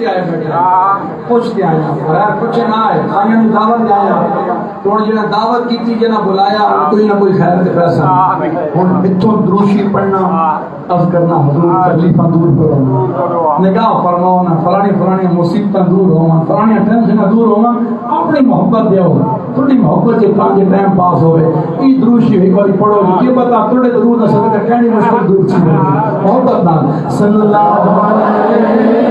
के आए बैठे पुछ के आया यार कुछ ना है आया दावत आया तो जिन्हें दावत की थी जना बुलाया कोई ना कोई खैर दे पैसा हुन मिथों द्रोशी पढ़ना अफ करना हुजूर तकलीफां दूर करो निगाह फरमाओ ना फलानी मुसीबतां दूर होवन फलानी टेंशन दूर होवन अपनी मोहब्बत दो थोड़ी मोहब्बत से पांच टाइम पास होवे ई द्रोशी एक बार पढ़ो ये बता थोड़े दरूद ना सदका कहनी मुश्किल दूर सी मोहब्बत नाल सल्लल्लाहु अलैहि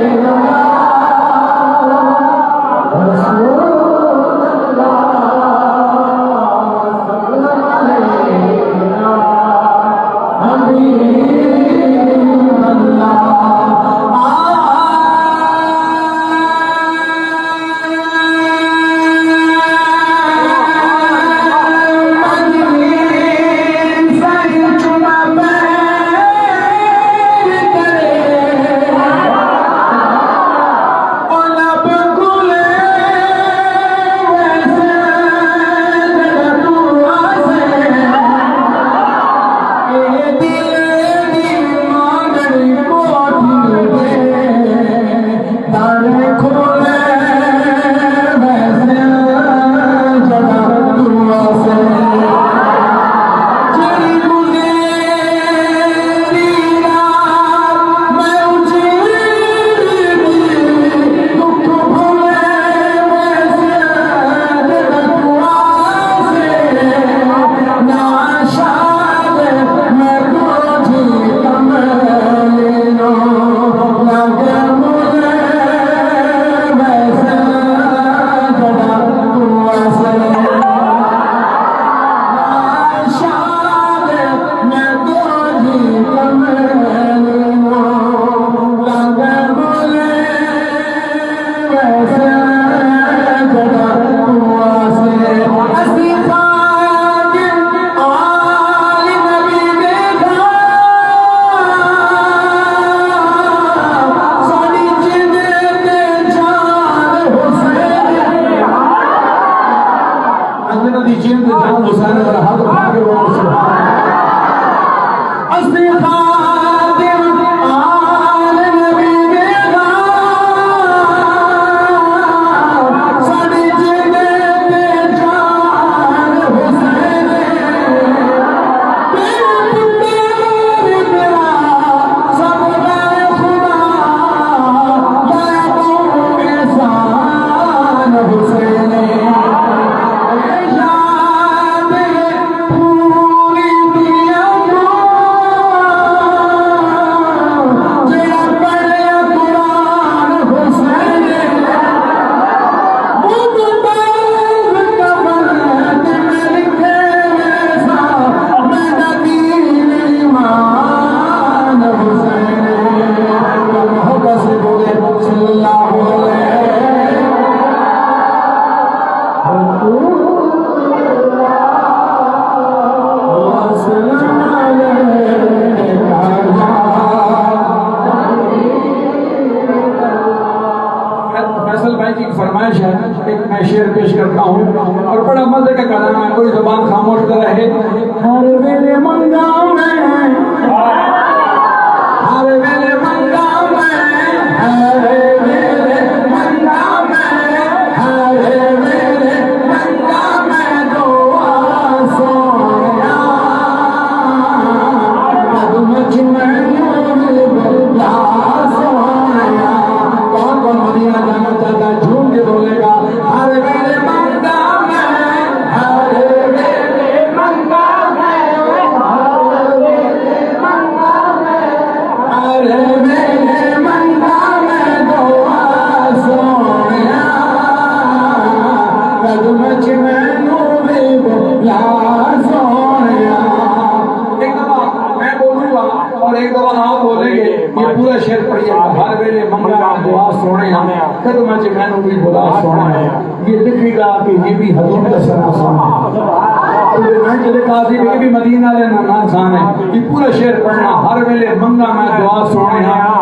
पूरा शेर पढ़ना हर वेले मंगा मैं दुआ सोने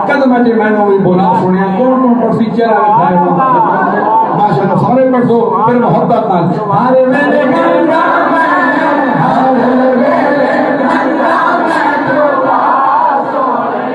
कदम मैनू भी बोला सुने कौन पड़सी चेहरा दिखाएगा माशाअल्लाह सारे पढ़ दो फिर मोहब्बत नाल हर वेले मंगा मैं हर वेले मंगा मैं दुआ सोने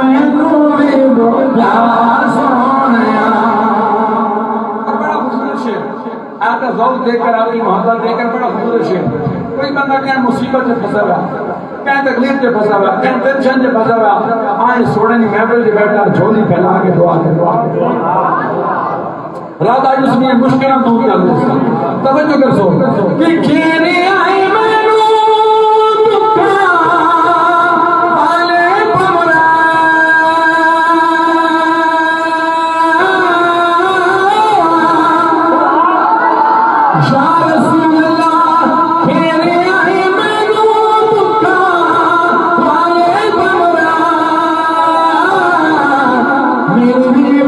मैनू भी बुझा सोनिया। बड़ा खूबसूरत शेर, आपका ज़ौक़ देखकर, आपकी मोहब्बत देखकर बड़ा खूबसूरत शेर। कोई बंदा क्या मुसीबत से फंसा हुआ, क्या तकलीफ से फंसा हुआ, क्या टेंशन से फंसा हुआ, आए सोने की महफिल से बैठा झोली फैला के दुआ के रात आज उसमें मुश्किल दूर कर दे। तवज्जो कर सो कि खेने आई मैनू दुखा आले बमरा या रसूल अल्लाह। खेने आई मैनू दुखा आले बमरा मेरे